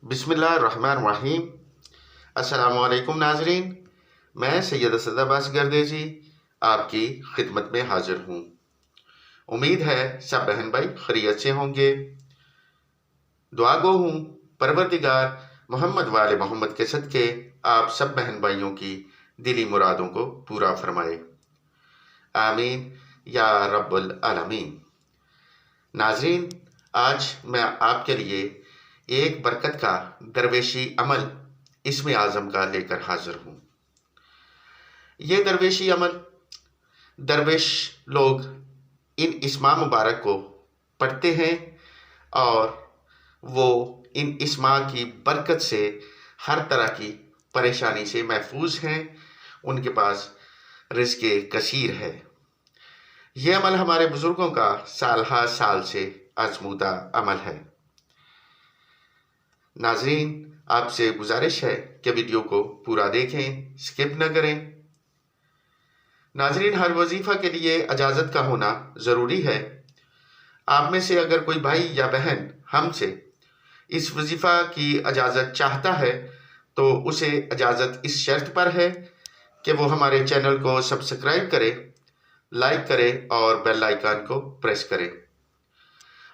बिस्मिल्लाहिर्रहमानिर्रहीम। अस्सलामु अलैकुम नाजरीन, मैं सैयद असद अब्बास गर्देजी आपकी खिदमत में हाजिर हूँ। उम्मीद है सब बहन भाई खैरियत से होंगे। दुआ गो हूँ परवरदिगार मोहम्मद वाले मोहम्मद के सदके आप सब बहन भाइयों की दिली मुरादों को पूरा फरमाए, आमीन या रब्बुल आलमीन। नाजरीन, आज मैं आपके लिए एक बरकत का दरवेशी अमल इसमें आज़म का लेकर हाजिर हूँ। ये दरवेशी अमल दरवेश लोग इन इस्मा मुबारक को पढ़ते हैं और वो इन इस्मा की बरकत से हर तरह की परेशानी से महफूज हैं, उनके पास रिज़्क़े कसीर है। ये अमल हमारे बुज़ुर्गों का साल हर साल से आज़मूदा अमल है। नाज़रीन, आपसे गुजारिश है कि वीडियो को पूरा देखें, स्किप न करें। नाज़रीन, हर वजीफ़ा के लिए इजाज़त का होना ज़रूरी है। आप में से अगर कोई भाई या बहन हमसे इस वजीफ़ा की इजाज़त चाहता है तो उसे इजाज़त इस शर्त पर है कि वो हमारे चैनल को सब्सक्राइब करे, लाइक करे और बेल आइकन को प्रेस करे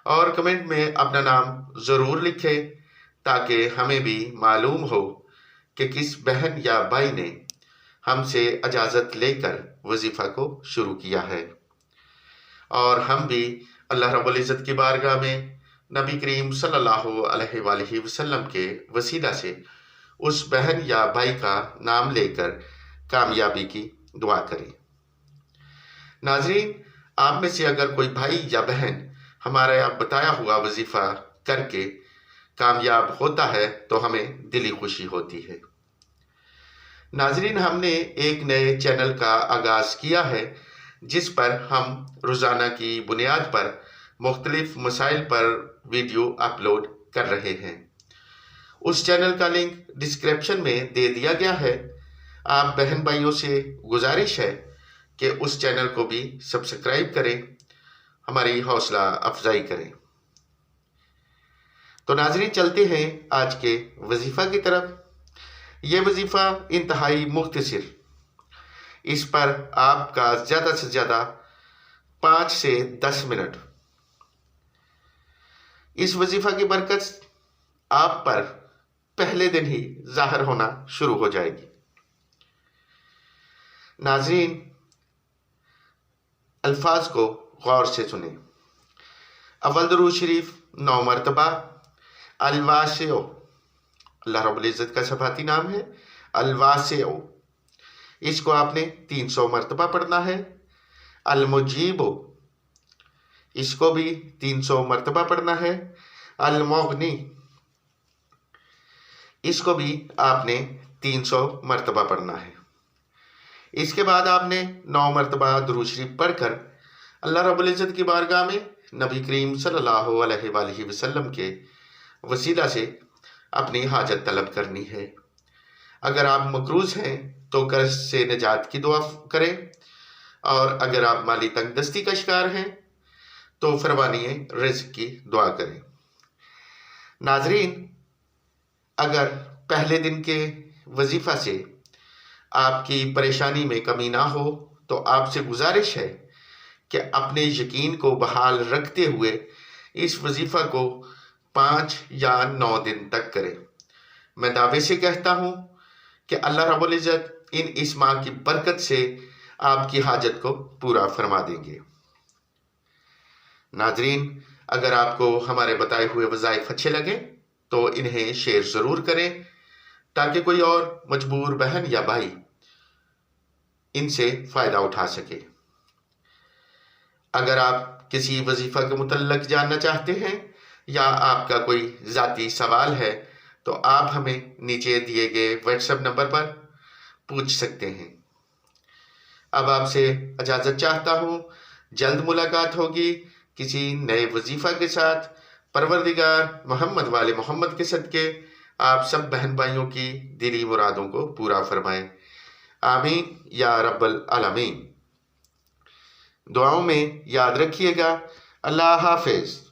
और कमेंट में अपना नाम ज़रूर लिखे ताकि हमें भी मालूम हो कि किस बहन या भाई ने हमसे इजाज़त लेकर वजीफ़ा को शुरू किया है और हम भी अल्लाह रब्बुल इज़्ज़त की बारगाह में नबी करीम सल्लल्लाहु अलैहि वसल्लम के वसीला से उस बहन या भाई का नाम लेकर कामयाबी की दुआ करें। नाज़रीन, आप में से अगर कोई भाई या बहन हमारा बताया हुआ वजीफ़ा करके कामयाब होता है तो हमें दिली खुशी होती है। नाज़रीन, हमने एक नए चैनल का आगाज़ किया है जिस पर हम रोज़ाना की बुनियाद पर मुख्तलिफ मसाइल पर वीडियो अपलोड कर रहे हैं। उस चैनल का लिंक डिस्क्रिप्शन में दे दिया गया है। आप बहन भाइयों से गुजारिश है कि उस चैनल को भी सब्सक्राइब करें, हमारी हौसला अफजाई करें। तो नाज़रीन, चलते हैं आज के वजीफ़ा की तरफ। ये वजीफ़ा इंतहाई मुख्तसर, इस पर आपका ज़्यादा से ज़्यादा 5 से 10 मिनट। इस वजीफ़ा की बरकत आप पर पहले दिन ही ज़ाहिर होना शुरू हो जाएगी। नाज़रीन, अल्फाज को गौर से सुने। अव्वल दुरूद शरीफ 9 मरतबा। अल-वासिउ, अल्लाह रब्बुल इज़्ज़त का सफ़ाती नाम है अल-वासिउ, इसको आपने 300 मरतबा पढ़ना है। अल-मुजीबु, इसको भी 300 मरतबा पढ़ना है। अल-मुग़नी, इसको भी आपने 300 मरतबा पढ़ना है। इसके बाद आपने 9 मरतबा दुरूद शरीफ पढ़कर अल्लाह रब्बुल इज़्ज़त की बारगाह में नबी करीम सल्लल्लाहु अलैहि वसल्लम के वसीला से अपनी हाजत तलब करनी है। अगर आप मकरूज़ हैं तो कर्ज से निजात की दुआ करें और अगर आप माली तंगदस्ती का शिकार हैं तो फरमानिए रिज़्क़ की दुआ करें। नाज़रीन, अगर पहले दिन के वजीफ़ा से आपकी परेशानी में कमी ना हो तो आपसे गुजारिश है कि अपने यकीन को बहाल रखते हुए इस वजीफ़ा को 5 या 9 दिन तक करें। मैं दावे से कहता हूँ कि अल्लाह रब्बुल इज़्ज़त इन इस्मा की बरकत से आपकी हाजत को पूरा फरमा देंगे। नाज़रीन, अगर आपको हमारे बताए हुए वज़ाइफ अच्छे लगें तो इन्हें शेयर ज़रूर करें ताकि कोई और मजबूर बहन या भाई इनसे फ़ायदा उठा सके। अगर आप किसी वजीफ़ा के मुतल्लक जानना चाहते हैं या आपका कोई ज़ाती सवाल है तो आप हमें नीचे दिए गए व्हाट्सएप नंबर पर पूछ सकते हैं। अब आपसे इजाज़त चाहता हूँ। जल्द मुलाकात होगी किसी नए वजीफ़ा के साथ। परवरदिगार मोहम्मद वाले मोहम्मद के सदके आप सब बहन भाइयों की दिली मुरादों को पूरा फरमाएं, आमीन या रब्बल आलमीन। दुआओं में याद रखिएगा। अल्लाह हाफिज़।